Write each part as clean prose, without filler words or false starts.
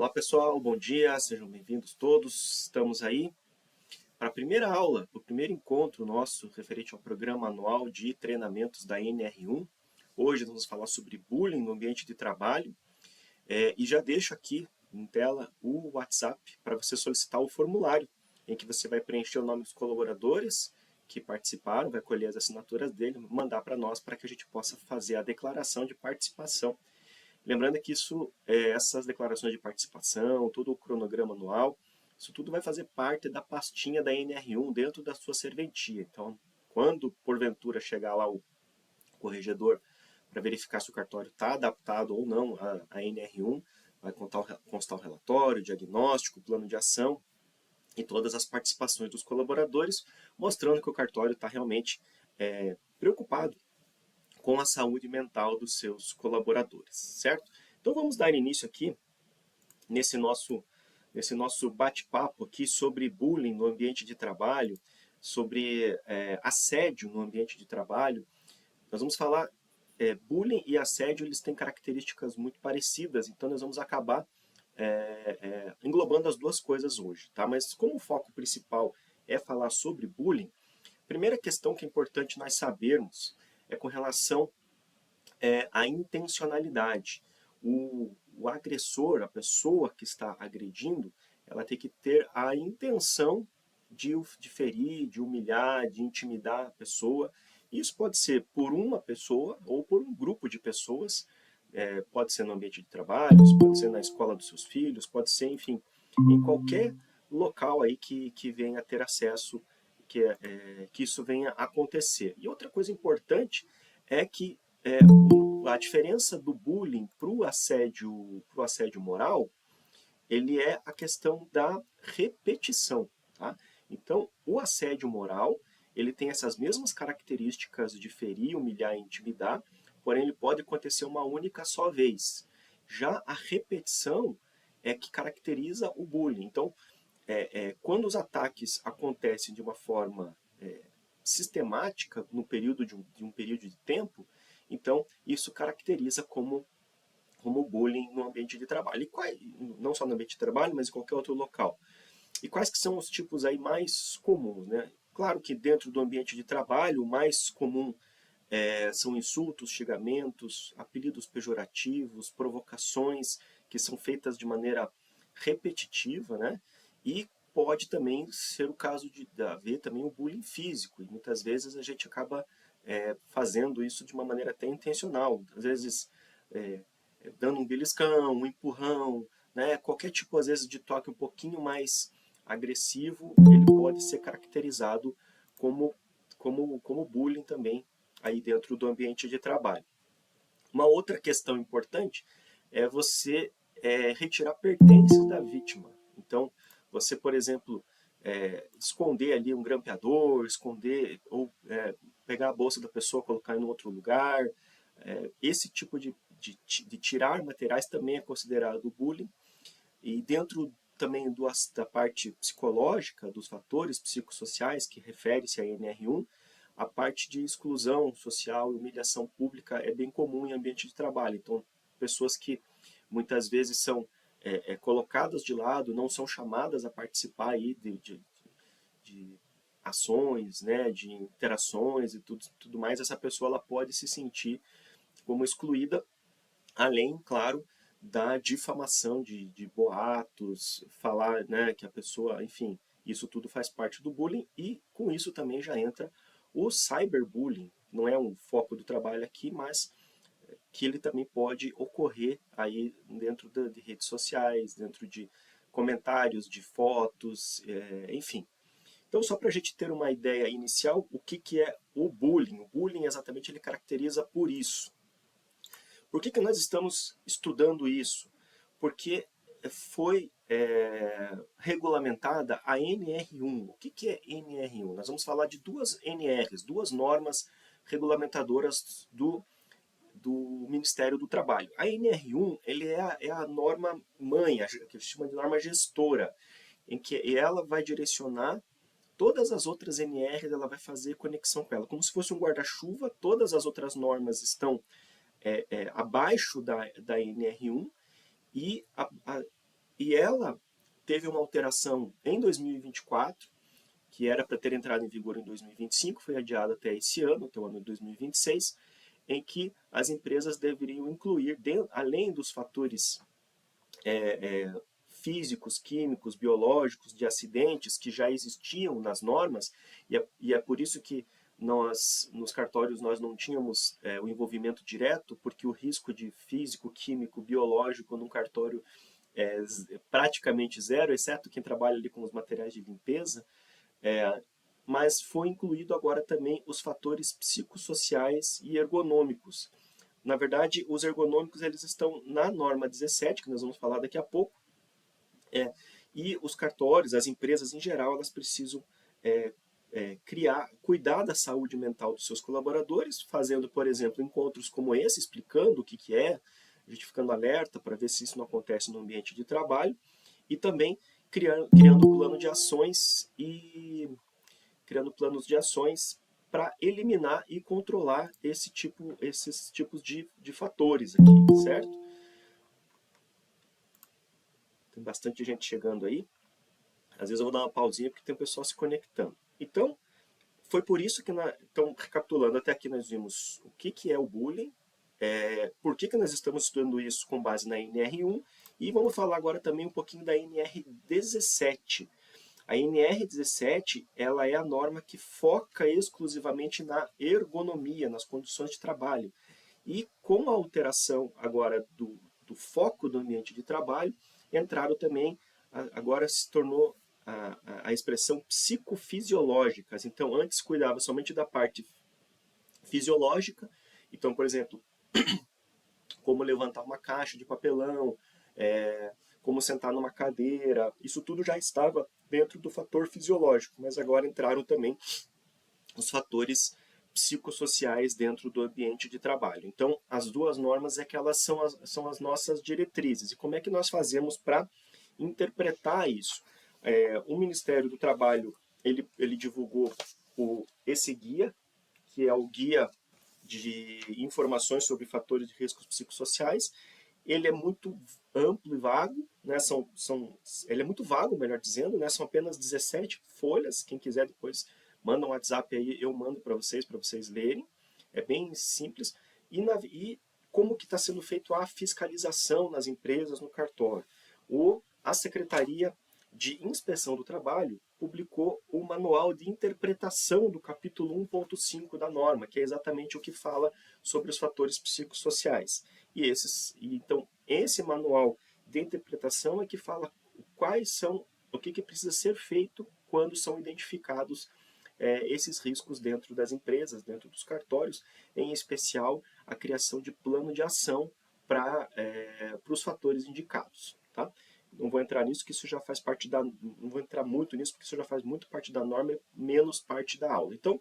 Olá pessoal, bom dia, sejam bem-vindos todos. Estamos aí para a primeira aula, o primeiro encontro nosso referente ao programa anual de treinamentos da NR1. Hoje nós vamos falar sobre bullying no ambiente de trabalho e já deixo aqui em tela o WhatsApp para você solicitar o formulário em que você vai preencher o nome dos colaboradores que participaram, vai colher as assinaturas dele, mandar para nós para que a gente possa fazer a declaração de participação. Lembrando que essas declarações de participação, todo o cronograma anual, isso tudo vai fazer parte da pastinha da NR1 dentro da sua serventia. Então, quando porventura chegar lá o corregedor para verificar se o cartório está adaptado ou não à NR1, vai constar o relatório, o diagnóstico, o plano de ação e todas as participações dos colaboradores, mostrando que o cartório está realmente preocupado com a saúde mental dos seus colaboradores, certo? Então vamos dar início aqui nesse nosso bate-papo aqui sobre bullying no ambiente de trabalho, sobre assédio no ambiente de trabalho. Nós vamos falar, bullying e assédio, eles têm características muito parecidas, então nós vamos acabar englobando as duas coisas hoje, tá? Mas como o foco principal é falar sobre bullying, a primeira questão que é importante nós sabermos é com relação à intencionalidade. O agressor, a pessoa que está agredindo, ela tem que ter a intenção de ferir, de humilhar, de intimidar a pessoa. Isso pode ser por uma pessoa ou por um grupo de pessoas, pode ser no ambiente de trabalho, pode ser na escola dos seus filhos, pode ser, enfim, em qualquer local aí que venha a ter acesso, que isso venha a acontecer. E outra coisa importante é que a diferença do bullying para o assédio moral, ele é a questão da repetição. Tá? Então, o assédio moral, ele tem essas mesmas características de ferir, humilhar e intimidar, porém ele pode acontecer uma única só vez. Já a repetição é que caracteriza o bullying. Então, quando os ataques acontecem de uma forma sistemática no período de um período de tempo, então isso caracteriza como bullying no ambiente de trabalho. Não só no ambiente de trabalho, mas em qualquer outro local. E quais que são os tipos aí mais comuns, né? Claro que dentro do ambiente de trabalho, o mais comum são insultos, xingamentos, apelidos pejorativos, provocações que são feitas de maneira repetitiva, né? E pode também ser o caso de haver também o bullying físico, e muitas vezes a gente acaba fazendo isso de uma maneira até intencional, às vezes dando um beliscão, um empurrão, né? Qualquer tipo, às vezes, de toque um pouquinho mais agressivo, ele pode ser caracterizado como bullying também aí dentro do ambiente de trabalho. Uma outra questão importante é você retirar pertences da vítima. Então, você, por exemplo, esconder ali um grampeador, esconder ou pegar a bolsa da pessoa, colocar em outro lugar. Esse tipo de tirar materiais também é considerado bullying. E dentro também da parte psicológica, dos fatores psicossociais que refere-se à NR1, a parte de exclusão social e humilhação pública é bem comum em ambiente de trabalho. Então, pessoas que muitas vezes são colocadas de lado, não são chamadas a participar aí de ações, né, de interações e tudo mais, essa pessoa ela pode se sentir como excluída, além, claro, da difamação de boatos, falar, né, que a pessoa, enfim, isso tudo faz parte do bullying, e com isso também já entra o cyberbullying. Não é um foco do trabalho aqui, mas que ele também pode ocorrer aí dentro de redes sociais, dentro de comentários, de fotos, enfim. Então, só para a gente ter uma ideia inicial, o que é o bullying? O bullying, exatamente, ele caracteriza por isso. Por que nós estamos estudando isso? Porque foi regulamentada a NR1. O que é NR1? Nós vamos falar de duas NRs, duas normas regulamentadoras do Ministério do Trabalho. A NR1 ele é a norma mãe, que se chama de norma gestora, em que ela vai direcionar todas as outras NRs, ela vai fazer conexão com ela. Como se fosse um guarda-chuva, todas as outras normas estão abaixo da NR1 e E ela teve uma alteração em 2024, que era para ter entrado em vigor em 2025, foi adiada até esse ano, até o ano de 2026, em que as empresas deveriam incluir, além dos fatores físicos, químicos, biológicos, de acidentes que já existiam nas normas, e é por isso que nós, nos cartórios, nós não tínhamos o envolvimento direto, porque o risco de físico, químico, biológico num cartório é praticamente zero, exceto quem trabalha ali com os materiais de limpeza, mas foi incluído agora também os fatores psicossociais e ergonômicos. Na verdade, os ergonômicos eles estão na norma 17, que nós vamos falar daqui a pouco, e os cartórios, as empresas em geral, elas precisam cuidar da saúde mental dos seus colaboradores, fazendo, por exemplo, encontros como esse, explicando o que é, a gente ficando alerta para ver se isso não acontece no ambiente de trabalho, e também criando plano de ações criando planos de ações para eliminar e controlar esses tipos de fatores aqui, certo? Tem bastante gente chegando aí. Às vezes eu vou dar uma pausinha porque tem o pessoal se conectando. Então, foi por isso que, então, recapitulando, até aqui nós vimos o que é o bullying, por que nós estamos estudando isso com base na NR1, e vamos falar agora também um pouquinho da NR17. A NR17 ela é a norma que foca exclusivamente na ergonomia, nas condições de trabalho. E com a alteração agora do foco do ambiente de trabalho, entraram também, agora se tornou a expressão psicofisiológicas. Então, antes cuidava somente da parte fisiológica. Então, por exemplo, como levantar uma caixa de papelão, como sentar numa cadeira, isso tudo já estava dentro do fator fisiológico, mas agora entraram também os fatores psicossociais dentro do ambiente de trabalho. Então, as duas normas é que elas são as nossas diretrizes. E como é que nós fazemos para interpretar isso? O Ministério do Trabalho, ele divulgou esse guia, que é o Guia de Informações sobre Fatores de Riscos Psicossociais. Ele é muito amplo e vago, né? Ele é muito vago, melhor dizendo, né? São apenas 17 folhas. Quem quiser depois manda um WhatsApp aí, eu mando para vocês lerem. É bem simples. E como que está sendo feito a fiscalização nas empresas, no cartório? A Secretaria de Inspeção do Trabalho publicou o Manual de Interpretação do capítulo 1.5 da norma, que é exatamente o que fala sobre os fatores psicossociais. Então, esse manual de interpretação é que fala o que precisa ser feito quando são identificados esses riscos dentro das empresas, dentro dos cartórios, em especial a criação de plano de ação para os fatores indicados. Tá? Não vou entrar nisso, que isso já faz parte da. Não vou entrar muito nisso, porque isso já faz muito parte da norma e menos parte da aula. Então,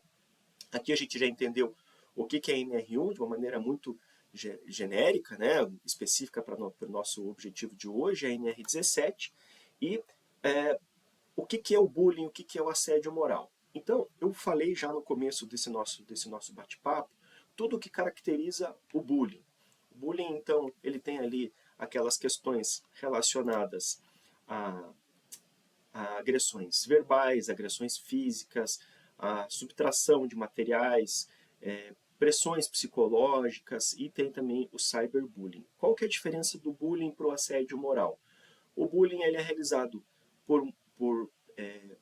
aqui a gente já entendeu o que é NR1 de uma maneira muito genérica, né, específica para o nosso objetivo de hoje, a NR17, e o que é o bullying, o que é o assédio moral. Então, eu falei já no começo desse nosso bate-papo, tudo o que caracteriza o bullying. O bullying, então, ele tem ali aquelas questões relacionadas a agressões verbais, agressões físicas, a subtração de materiais, pressões psicológicas, e tem também o cyberbullying. Qual que é a diferença do bullying para o assédio moral? O bullying ele é realizado por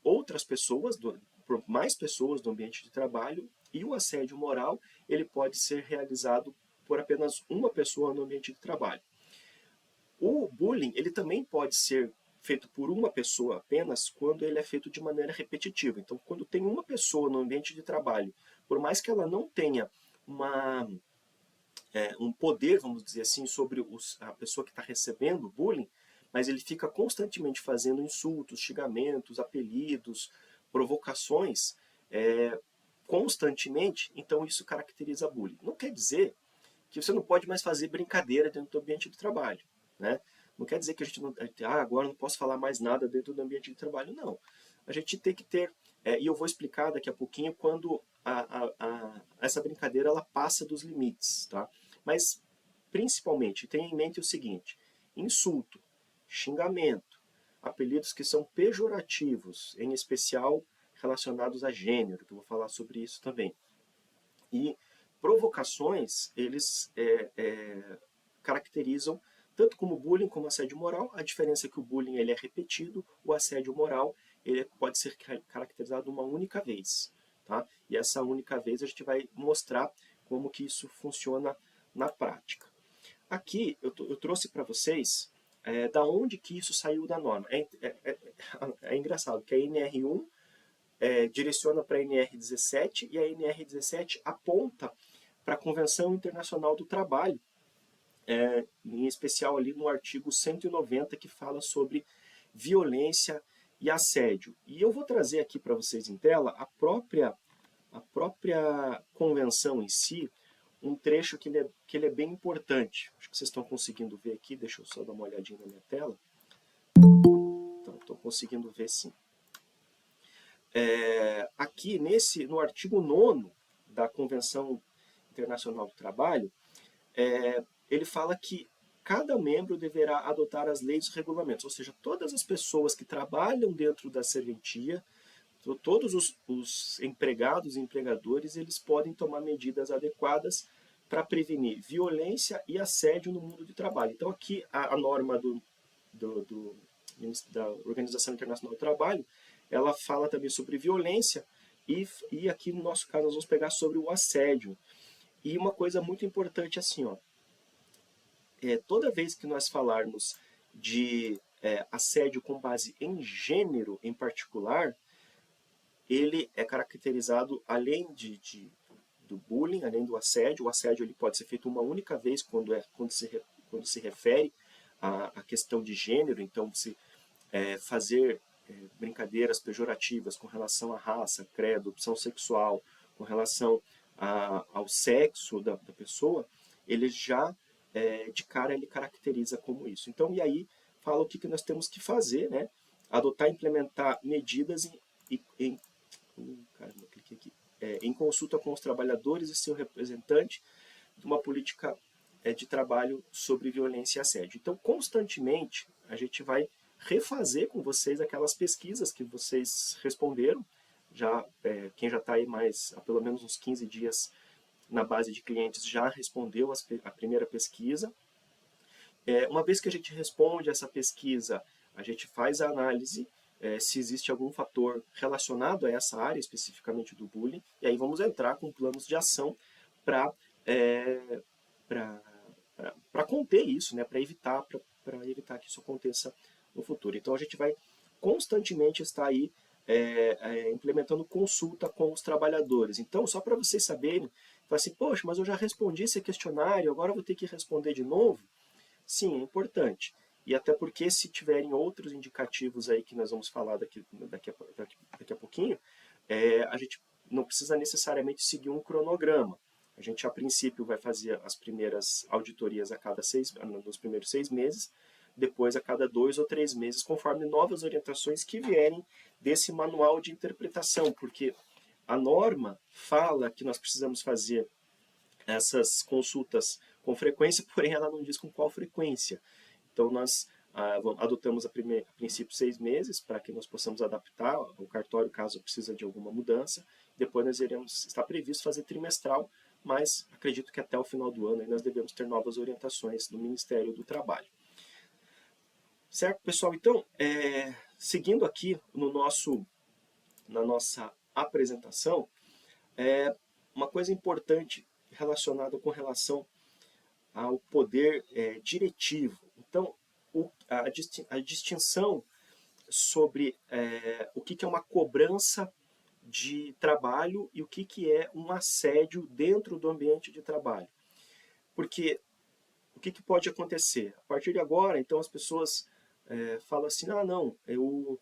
outras pessoas, por mais pessoas do ambiente de trabalho, e o assédio moral ele pode ser realizado por apenas uma pessoa no ambiente de trabalho. O bullying ele também pode ser feito por uma pessoa apenas quando ele é feito de maneira repetitiva. Então, quando tem uma pessoa no ambiente de trabalho, por mais que ela não tenha um poder, vamos dizer assim, sobre a pessoa que está recebendo o bullying, mas ele fica constantemente fazendo insultos, xingamentos, apelidos, provocações, constantemente, então isso caracteriza bullying. Não quer dizer que você não pode mais fazer brincadeira dentro do ambiente de trabalho, né? Não quer dizer que a gente não, agora não posso falar mais nada dentro do ambiente de trabalho, não. A gente tem que ter, e eu vou explicar daqui a pouquinho quando essa brincadeira ela passa dos limites, tá? Mas, principalmente, tenha em mente o seguinte: insulto, xingamento, apelidos que são pejorativos, em especial relacionados a gênero, que eu vou falar sobre isso também. E provocações, eles caracterizam tanto como bullying como assédio moral. A diferença é que o bullying ele é repetido, o assédio moral ele pode ser caracterizado uma única vez. Tá? E essa única vez a gente vai mostrar como que isso funciona na prática. Aqui eu trouxe para vocês da onde que isso saiu da norma. É engraçado que a NR1 direciona para a NR17 e a NR17 aponta para a Convenção Internacional do Trabalho, em especial ali no artigo 190, que fala sobre violência e assédio. E eu vou trazer aqui para vocês em tela a própria convenção em si, um trecho que ele é bem importante. Acho que vocês estão conseguindo ver aqui, deixa eu só dar uma olhadinha na minha tela. Então, estou conseguindo ver sim. Aqui no artigo 9º da Convenção Internacional do Trabalho, ele fala que cada membro deverá adotar as leis e regulamentos, ou seja, todas as pessoas que trabalham dentro da serventia, todos os empregados e empregadores, eles podem tomar medidas adequadas para prevenir violência e assédio no mundo do trabalho. Então aqui a norma da Organização Internacional do Trabalho, ela fala também sobre violência e aqui no nosso caso nós vamos pegar sobre o assédio. E uma coisa muito importante assim, ó, toda vez que nós falarmos de assédio com base em gênero em particular, ele é caracterizado, além do bullying, além do assédio. O assédio ele pode ser feito uma única vez quando se refere à questão de gênero. Então, se fazer brincadeiras pejorativas com relação à raça, credo, opção sexual, com relação ao sexo da pessoa, ele já, de cara, ele caracteriza como isso. Então, e aí fala o que nós temos que fazer, né? Adotar e implementar medidas em consulta com os trabalhadores e seu representante de uma política de trabalho sobre violência e assédio. Então, constantemente, a gente vai refazer com vocês aquelas pesquisas que vocês responderam. Quem já está aí há pelo menos uns 15 dias na base de clientes já respondeu a primeira pesquisa. Uma vez que a gente responde essa pesquisa, a gente faz a análise se existe algum fator relacionado a essa área, especificamente do bullying, e aí vamos entrar com planos de ação para conter isso, né, para evitar que isso aconteça no futuro. Então a gente vai constantemente estar aí implementando consulta com os trabalhadores. Então, só para vocês saberem, fala assim, poxa, mas eu já respondi esse questionário, agora eu vou ter que responder de novo? Sim, é importante. E até porque se tiverem outros indicativos aí que nós vamos falar daqui a pouquinho, a gente não precisa necessariamente seguir um cronograma. A gente, a princípio, vai fazer as primeiras auditorias nos primeiros 6 meses, depois a cada 2 ou 3 meses, conforme novas orientações que vierem desse manual de interpretação, porque a norma fala que nós precisamos fazer essas consultas com frequência, porém ela não diz com qual frequência. Então nós adotamos a princípio 6 meses para que nós possamos adaptar o cartório caso precise de alguma mudança. Depois nós está previsto fazer trimestral, mas acredito que até o final do ano aí nós devemos ter novas orientações do Ministério do Trabalho. Certo, pessoal? Então, seguindo aqui na nossa apresentação, uma coisa importante relacionada com relação ao poder diretivo. Então, a distinção sobre o que é uma cobrança de trabalho e o que é um assédio dentro do ambiente de trabalho. Porque o que pode acontecer? A partir de agora, então, as pessoas falam assim, não, eu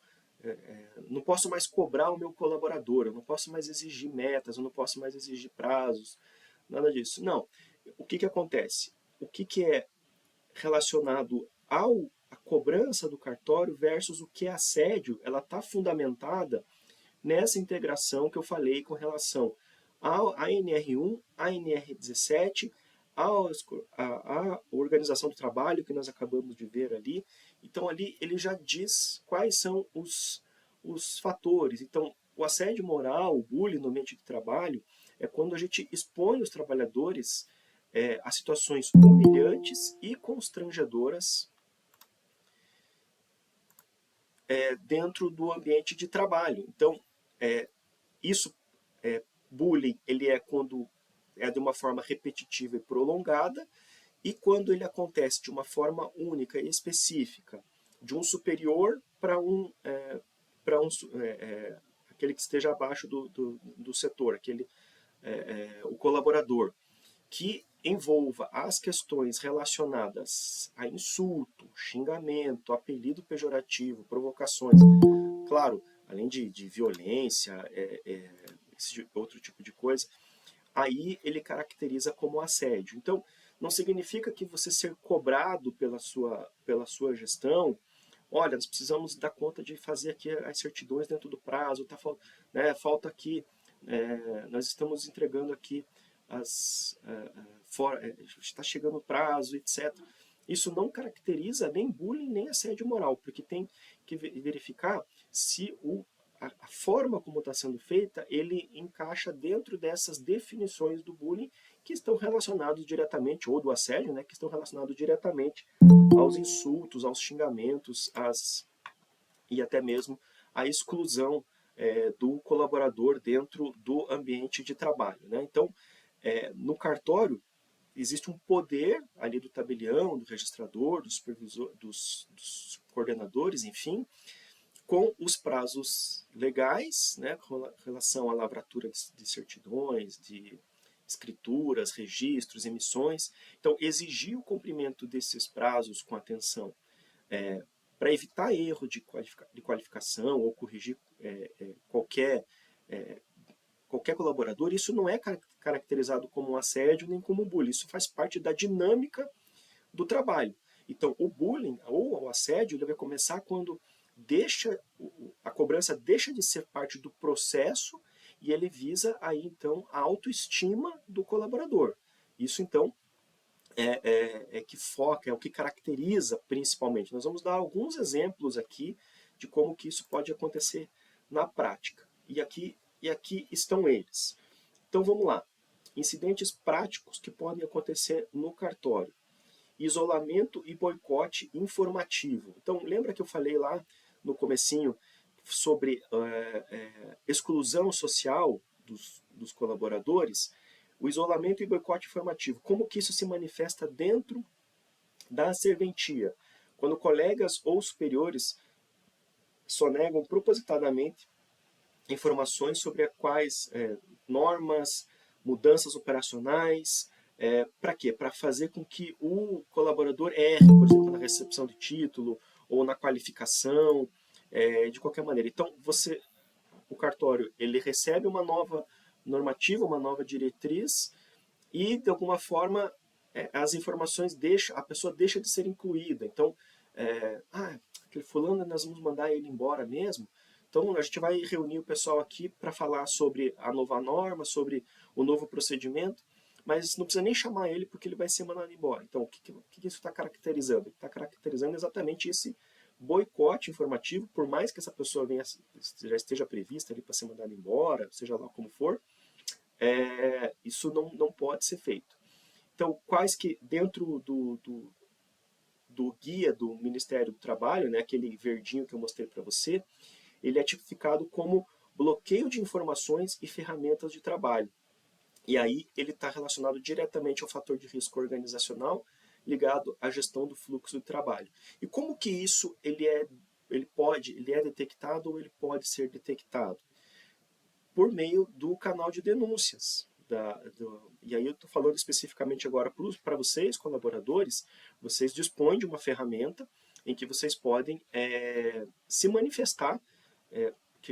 não posso mais cobrar o meu colaborador, eu não posso mais exigir metas, eu não posso mais exigir prazos, nada disso. Não. O que acontece? O que é relacionado à cobrança do cartório versus o que é assédio, ela está fundamentada nessa integração que eu falei com relação à NR1, à NR17, à Organização do Trabalho, que nós acabamos de ver ali, Então ali ele já diz quais são os fatores. Então o assédio moral, o bullying no ambiente de trabalho, é quando a gente expõe os trabalhadores a situações humilhantes e constrangedoras dentro do ambiente de trabalho. Então, isso, bullying, ele é quando é de uma forma repetitiva e prolongada, e quando ele acontece de uma forma única e específica, de um superior para aquele que esteja abaixo do setor, o colaborador, que envolva as questões relacionadas a insulto, xingamento, apelido pejorativo, provocações, claro, além de violência, esse outro tipo de coisa, aí ele caracteriza como assédio. Então, não significa que você ser cobrado pela sua gestão, olha, nós precisamos dar conta de fazer aqui as certidões dentro do prazo, falta aqui, nós estamos entregando aqui está chegando o prazo, etc. Isso não caracteriza nem bullying nem assédio moral, porque tem que verificar se a forma como está sendo feita, ele encaixa dentro dessas definições do bullying que estão relacionados diretamente, ou do assédio, né, que estão relacionados diretamente aos insultos, aos xingamentos, e até mesmo à exclusão do colaborador dentro do ambiente de trabalho, né? Então, no cartório, existe um poder ali do tabelião, do registrador, do supervisor, dos coordenadores, enfim, com os prazos legais, né, com relação à lavratura de certidões, de escrituras, registros, emissões. Então, exigir o cumprimento desses prazos com atenção para evitar erro de qualificação ou corrigir qualquer colaborador, isso não é caracterizado como um assédio nem como bullying. Isso faz parte da dinâmica do trabalho. Então, o bullying ou o assédio ele vai começar quando a cobrança deixa de ser parte do processo e ele visa aí então a autoestima do colaborador. Isso então que foca, é o que caracteriza principalmente. Nós vamos dar alguns exemplos aqui de como que isso pode acontecer na prática. E aqui estão eles. Então vamos lá. Incidentes práticos que podem acontecer no cartório. Isolamento e boicote informativo. Então lembra que eu falei lá no comecinho sobre exclusão social dos colaboradores? O isolamento e boicote informativo. Como que isso se manifesta dentro da serventia? Quando colegas ou superiores sonegam propositadamente informações sobre quais normas, mudanças operacionais, para quê? Para fazer com que o colaborador erre, por exemplo, na recepção de título ou na qualificação, de qualquer maneira. Então, o cartório, ele recebe uma nova normativa, uma nova diretriz e, de alguma forma, as informações a pessoa deixa de ser incluída. Então, aquele fulano, nós vamos mandar ele embora mesmo. Então, a gente vai reunir o pessoal aqui para falar sobre a nova norma, sobre o novo procedimento, mas não precisa nem chamar ele porque ele vai ser mandado embora. Então, o que isso está caracterizando? Está caracterizando exatamente esse boicote informativo, por mais que essa pessoa já esteja prevista ali para ser mandada embora, seja lá como for, isso não pode ser feito. Então, quais que dentro do guia do Ministério do Trabalho, né, aquele verdinho que eu mostrei para você, ele é tipificado como bloqueio de informações e ferramentas de trabalho. E aí ele está relacionado diretamente ao fator de risco organizacional ligado à gestão do fluxo de trabalho. E como que isso ele é detectado ou ele pode ser detectado? Por meio do canal de denúncias. E aí eu estou falando especificamente agora para vocês, colaboradores, vocês dispõem de uma ferramenta em que vocês podem se manifestar, que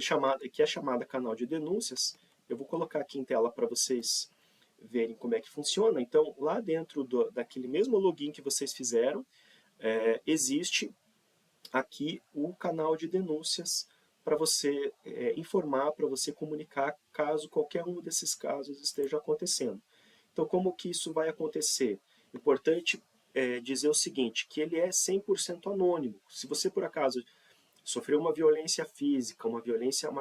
é chamada canal de denúncias. Eu vou colocar aqui em tela para vocês verem como é que funciona. Então, lá dentro daquele mesmo login que vocês fizeram, existe aqui o canal de denúncias para você informar, para você comunicar caso qualquer um desses casos esteja acontecendo. Então, como que isso vai acontecer? Importante dizer o seguinte, que ele é 100% anônimo. Se você, por acaso, sofreu uma violência física, uma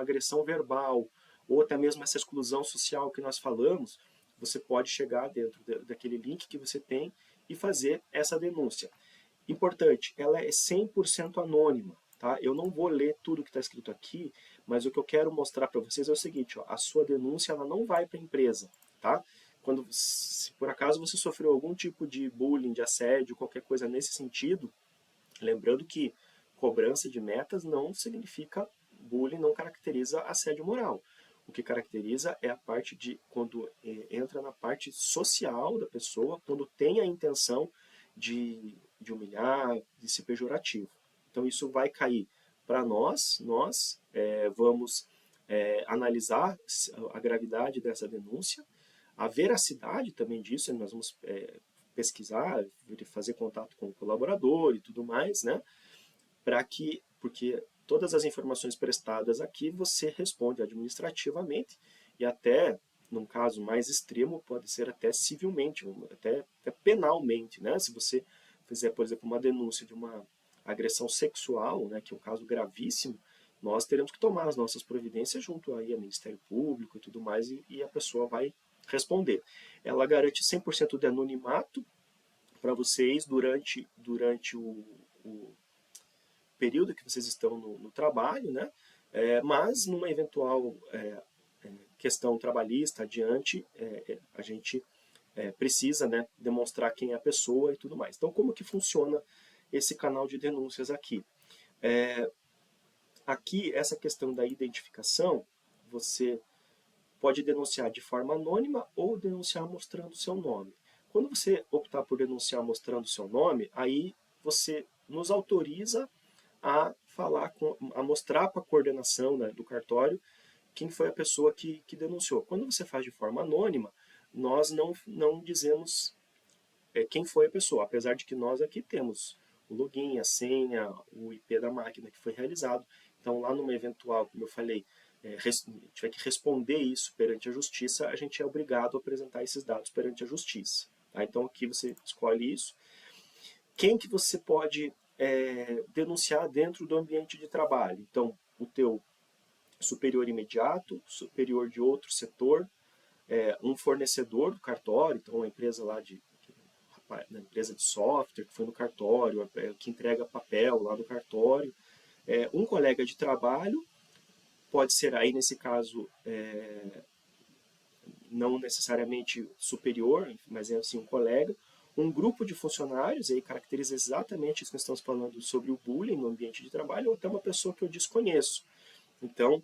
agressão verbal, ou até mesmo essa exclusão social que nós falamos, você pode chegar dentro daquele link que você tem e fazer essa denúncia. Importante, ela é 100% anônima. Tá? Eu não vou ler tudo que está escrito aqui, mas o que eu quero mostrar para vocês é o seguinte, ó, a sua denúncia ela não vai para a empresa. Tá? Se por acaso você sofreu algum tipo de bullying, de assédio, qualquer coisa nesse sentido, lembrando que cobrança de metas não significa bullying, não caracteriza assédio moral. O que caracteriza é a parte de quando entra na parte social da pessoa, quando tem a intenção de humilhar, de ser pejorativo. Então isso vai cair para nós vamos analisar a gravidade dessa denúncia, a veracidade também disso, nós vamos pesquisar, fazer contato com o colaborador e tudo mais, né? Porque todas as informações prestadas aqui você responde administrativamente e até, num caso mais extremo, pode ser até civilmente, até penalmente, né? Se você fizer, por exemplo, uma denúncia de uma agressão sexual, né, que é um caso gravíssimo, nós teremos que tomar as nossas providências junto aí ao Ministério Público e tudo mais, e a pessoa vai responder. Ela garante 100% de anonimato para vocês durante o período que vocês estão no trabalho, né? Mas numa eventual questão trabalhista adiante, a gente precisa, né, demonstrar quem é a pessoa e tudo mais. Então, como que funciona esse canal de denúncias aqui? Aqui, essa questão da identificação, você pode denunciar de forma anônima ou denunciar mostrando o seu nome. Quando você optar por denunciar mostrando o seu nome, aí você nos autoriza a a mostrar para a coordenação, né, do cartório quem foi a pessoa que denunciou. Quando você faz de forma anônima, nós não dizemos quem foi a pessoa, apesar de que nós aqui temos o login, a senha, o IP da máquina que foi realizado. Então, lá numa eventual, como eu falei, tiver que responder isso perante a justiça, a gente é obrigado a apresentar esses dados perante a justiça. Tá? Então, aqui você escolhe isso. Quem que você pode denunciar dentro do ambiente de trabalho? Então, o teu superior imediato, superior de outro setor, um fornecedor do cartório, então uma empresa lá na empresa de software que foi no cartório, que entrega papel lá no cartório, um colega de trabalho, pode ser aí nesse caso não necessariamente superior, mas é assim um colega, um grupo de funcionários, aí caracteriza exatamente isso que nós estamos falando sobre o bullying no ambiente de trabalho, ou até uma pessoa que eu desconheço. Então,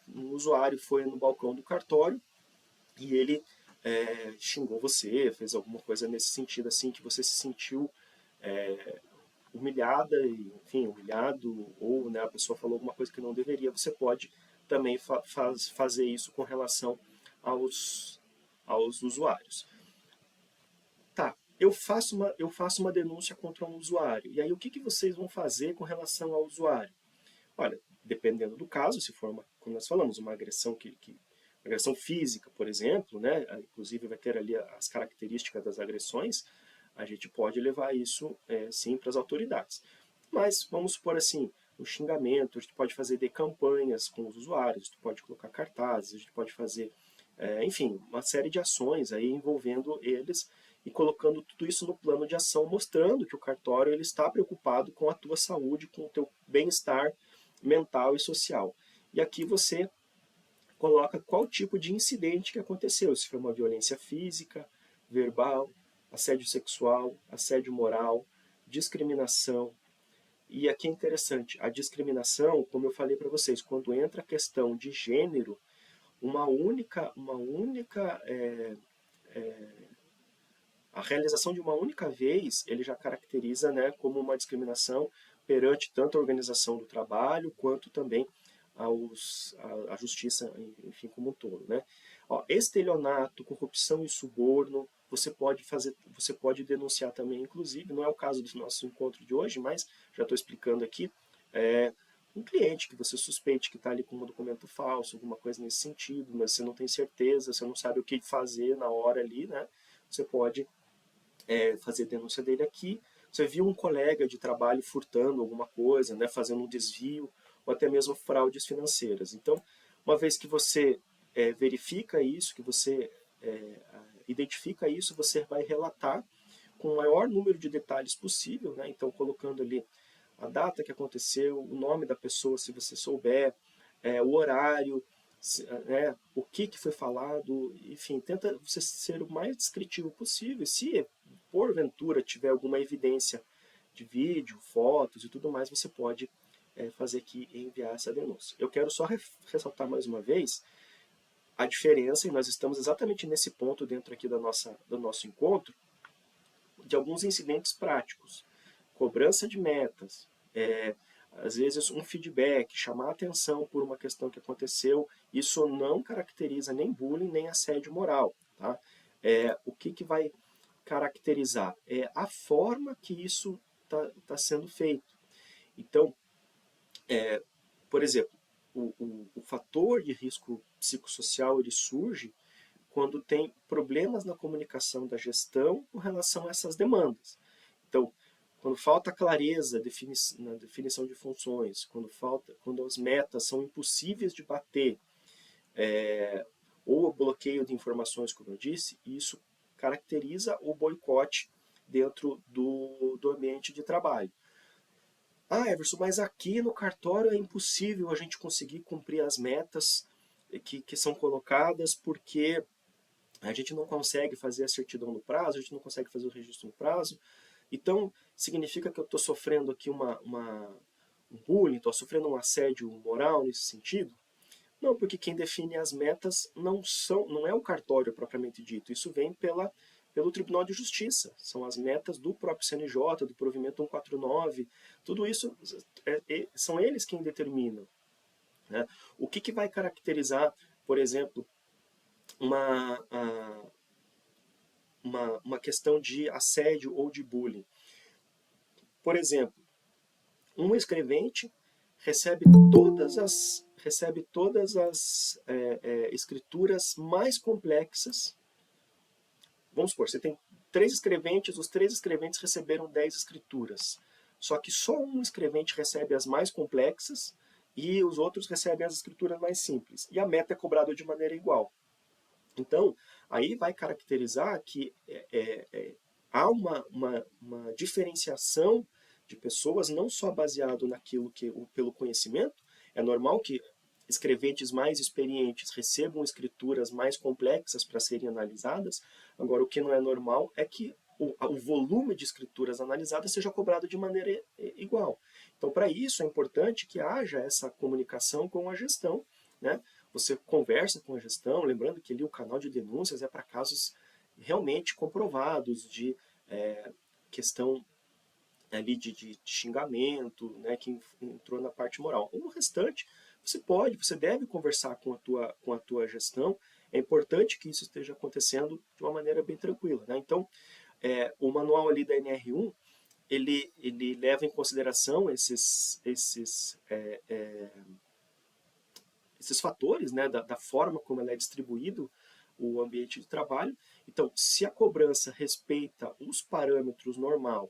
um usuário foi no balcão do cartório e ele xingou você, fez alguma coisa nesse sentido, assim, que você se sentiu humilhada, enfim, humilhado, ou né, a pessoa falou alguma coisa que não deveria, você pode também fazer isso com relação aos usuários. Tá, eu faço uma denúncia contra um usuário, e aí o que vocês vão fazer com relação ao usuário? Olha, dependendo do caso, se for, como nós falamos, uma agressão agressão física, por exemplo, né, inclusive vai ter ali as características das agressões, a gente pode levar isso sim para as autoridades. Mas vamos supor assim, o xingamento, a gente pode fazer de campanhas com os usuários, a gente pode colocar cartazes, a gente pode fazer, enfim, uma série de ações aí envolvendo eles e colocando tudo isso no plano de ação, mostrando que o cartório ele está preocupado com a tua saúde, com o teu bem-estar mental e social. E aqui você coloca qual tipo de incidente que aconteceu, se foi uma violência física, verbal, assédio sexual, assédio moral, discriminação. E aqui é interessante, a discriminação, como eu falei para vocês, quando entra a questão de gênero, a realização de uma única vez, ele já caracteriza, né, como uma discriminação perante tanto a organização do trabalho, quanto também a justiça, enfim, como um todo. Né? Ó, estelionato, corrupção e suborno, você pode denunciar também, inclusive, não é o caso do nosso encontro de hoje, mas já estou explicando aqui, um cliente que você suspeite que está ali com um documento falso, alguma coisa nesse sentido, mas você não tem certeza, você não sabe o que fazer na hora ali, né? Você pode fazer denúncia dele aqui. Você viu um colega de trabalho furtando alguma coisa, né, fazendo um desvio, ou até mesmo fraudes financeiras. Então, uma vez que você verifica isso, que você identifica isso, você vai relatar com o maior número de detalhes possível, né? Então colocando ali a data que aconteceu, o nome da pessoa, se você souber, o horário, né, o que foi falado, enfim, tenta você ser o mais descritivo possível. Se porventura tiver alguma evidência de vídeo, fotos e tudo mais, você pode fazer aqui e enviar essa denúncia. Eu quero só ressaltar mais uma vez a diferença, e nós estamos exatamente nesse ponto dentro aqui do nosso encontro, de alguns incidentes práticos. Cobrança de metas, às vezes um feedback, chamar a atenção por uma questão que aconteceu, isso não caracteriza nem bullying, nem assédio moral. Tá? O que vai caracterizar? É a forma que isso está sendo feito. Então, por exemplo, o fator de risco psicossocial ele surge quando tem problemas na comunicação da gestão com relação a essas demandas. Então, quando falta clareza na definição de funções, quando as metas são impossíveis de bater, ou o bloqueio de informações, como eu disse, isso caracteriza o boicote dentro do ambiente de trabalho. Ah, Everson, mas aqui no cartório é impossível a gente conseguir cumprir as metas que são colocadas porque a gente não consegue fazer a certidão no prazo, a gente não consegue fazer o registro no prazo. Então, significa que eu estou sofrendo aqui um bullying, estou sofrendo um assédio moral nesse sentido? Não, porque quem define as metas não é o cartório propriamente dito, isso vem pelo Tribunal de Justiça, são as metas do próprio CNJ, do provimento 149, tudo isso são eles quem determinam. Né? O que vai caracterizar, por exemplo, uma questão de assédio ou de bullying? Por exemplo, um escrevente recebe todas as escrituras mais complexas. Vamos supor, você tem 3 escreventes, os 3 escreventes receberam 10 escrituras. Só que só um escrevente recebe as mais complexas e os outros recebem as escrituras mais simples. E a meta é cobrada de maneira igual. Então, aí vai caracterizar que há uma diferenciação de pessoas, não só baseado naquilo pelo conhecimento. É normal que escreventes mais experientes recebam escrituras mais complexas para serem analisadas. Agora, o que não é normal é que o volume de escrituras analisadas seja cobrado de maneira igual. Então, para isso, é importante que haja essa comunicação com a gestão, né? Você conversa com a gestão, lembrando que ali o canal de denúncias é para casos realmente comprovados de questão ali de xingamento, né, que entrou na parte moral. O restante, você deve conversar com a tua gestão. É importante que isso esteja acontecendo de uma maneira bem tranquila. Né? Então, o manual ali da NR1, ele leva em consideração esses fatores, né, da forma como ela é distribuído o ambiente de trabalho. Então, se a cobrança respeita os parâmetros normal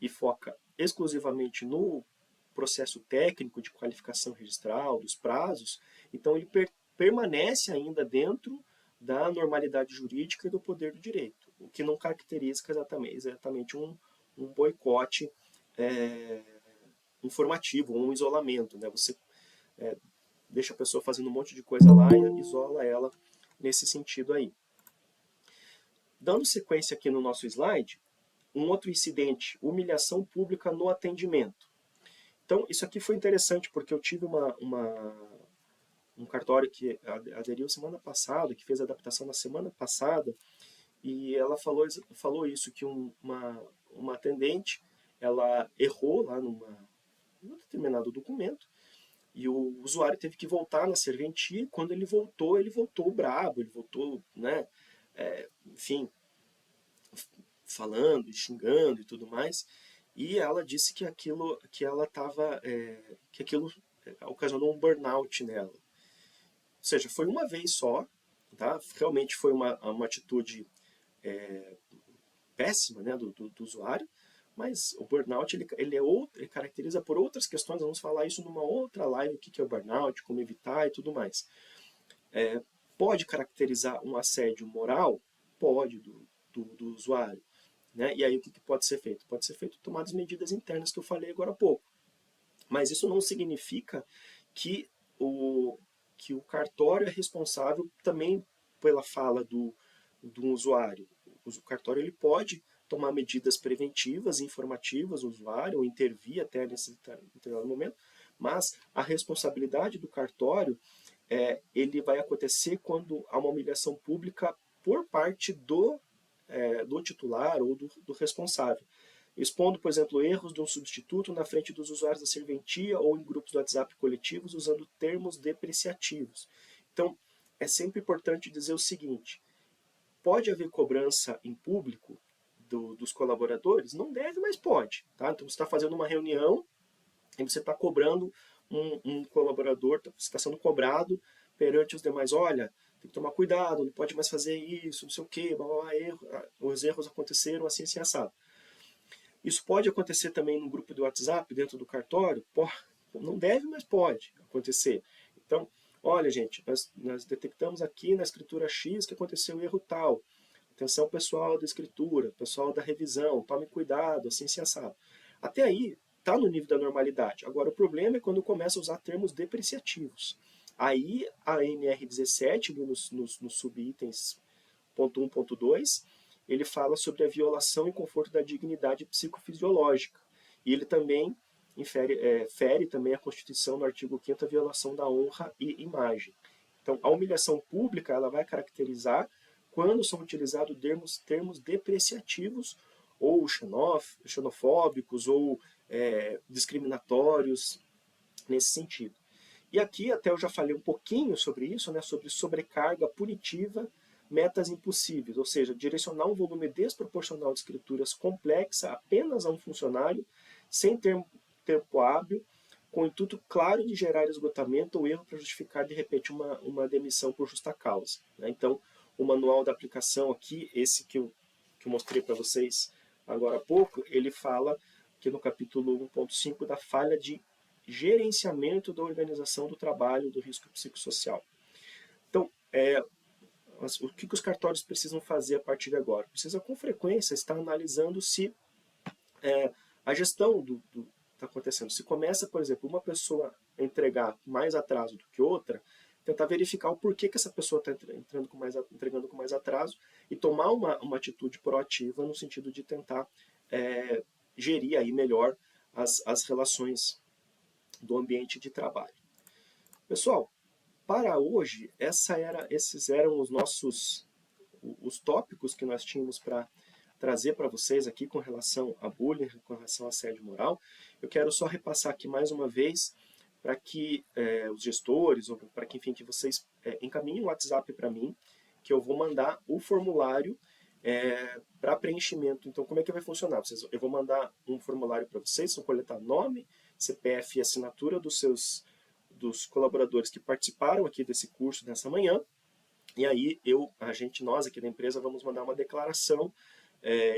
e foca exclusivamente no processo técnico de qualificação registral, dos prazos, então ele permanece ainda dentro da normalidade jurídica e do poder do direito, o que não caracteriza exatamente um boicote informativo, um isolamento. Né? Você deixa a pessoa fazendo um monte de coisa lá e isola ela nesse sentido aí. Dando sequência aqui no nosso slide, um outro incidente, humilhação pública no atendimento. Então, isso aqui foi interessante porque eu tive um cartório que aderiu semana passada, que fez a adaptação na semana passada, e ela falou isso, que uma atendente, ela errou lá num determinado documento, e o usuário teve que voltar na serventia, e quando ele voltou brabo, ele voltou, né, enfim, falando, xingando e tudo mais, e ela disse que aquilo ocasionou um burnout nela. Ou seja, foi uma vez só, tá? Realmente foi uma atitude péssima, né, do usuário, mas o burnout ele caracteriza por outras questões. Vamos falar isso numa outra live, o que é o burnout, como evitar e tudo mais. Pode caracterizar um assédio moral? Pode, do usuário. Né? E aí o que pode ser feito? Pode ser feito tomar as medidas internas que eu falei agora há pouco. Mas isso não significa que que o cartório é responsável também pela fala do usuário. O cartório ele pode tomar medidas preventivas, informativas ao usuário, ou intervir até nesse determinado momento, mas a responsabilidade do cartório ele vai acontecer quando há uma humilhação pública por parte do titular ou do responsável, expondo, por exemplo, erros de um substituto na frente dos usuários da serventia ou em grupos do WhatsApp coletivos usando termos depreciativos. Então, é sempre importante dizer o seguinte: pode haver cobrança em público dos colaboradores? Não deve, mas pode. Tá? Então, você está fazendo uma reunião e você está cobrando um colaborador, você está sendo cobrado perante os demais. Olha, tem que tomar cuidado, não pode mais fazer isso, não sei o quê, blá, blá, blá, os erros aconteceram assim, assim, assado. Isso pode acontecer também no grupo do WhatsApp, dentro do cartório? Não deve, mas pode acontecer. Então, olha, gente, nós detectamos aqui na escritura X que aconteceu um erro tal. Atenção pessoal da escritura, pessoal da revisão, tome cuidado, assim, assim, assado. Até aí, está no nível da normalidade. Agora, o problema é quando começa a usar termos depreciativos. Aí, a NR17, nos subitens ponto 1, ponto 2, ele fala sobre a violação e conforto da dignidade psicofisiológica. E ele também fere também a Constituição no artigo 5º, a violação da honra e imagem. Então, a humilhação pública ela vai caracterizar quando são utilizados termos depreciativos ou xenofóbicos ou discriminatórios nesse sentido. E aqui até eu já falei um pouquinho sobre isso, né, sobre sobrecarga punitiva, metas impossíveis, ou seja, direcionar um volume desproporcional de escrituras complexa apenas a um funcionário, sem tempo hábil, com o intuito claro de gerar esgotamento ou erro para justificar, de repente, uma demissão por justa causa. Né? Então, o manual da aplicação aqui, esse que eu mostrei para vocês agora há pouco, ele fala que no capítulo 1.5 da falha de gerenciamento da organização do trabalho do risco psicossocial. Então, o que os cartórios precisam fazer a partir de agora? Precisa, com frequência, estar analisando se a gestão está acontecendo. Se começa, por exemplo, uma pessoa a entregar mais atraso do que outra, tentar verificar o porquê que essa pessoa está entregando com mais atraso e tomar uma atitude proativa no sentido de tentar gerir aí melhor as relações do ambiente de trabalho. Pessoal, para hoje, esses eram os tópicos que nós tínhamos para trazer para vocês aqui com relação a bullying, com relação a assédio moral. Eu quero só repassar aqui mais uma vez para que os gestores, ou para que, enfim, que vocês encaminhem o WhatsApp para mim, que eu vou mandar o formulário para preenchimento. Então, como é que vai funcionar? Eu vou mandar um formulário para vocês, vão coletar nome, CPF e assinatura dos colaboradores que participaram aqui desse curso nessa manhã, e aí nós aqui da empresa vamos mandar uma declaração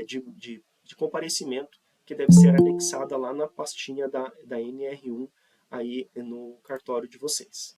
de comparecimento que deve ser anexada lá na pastinha da NR1 aí no cartório de vocês.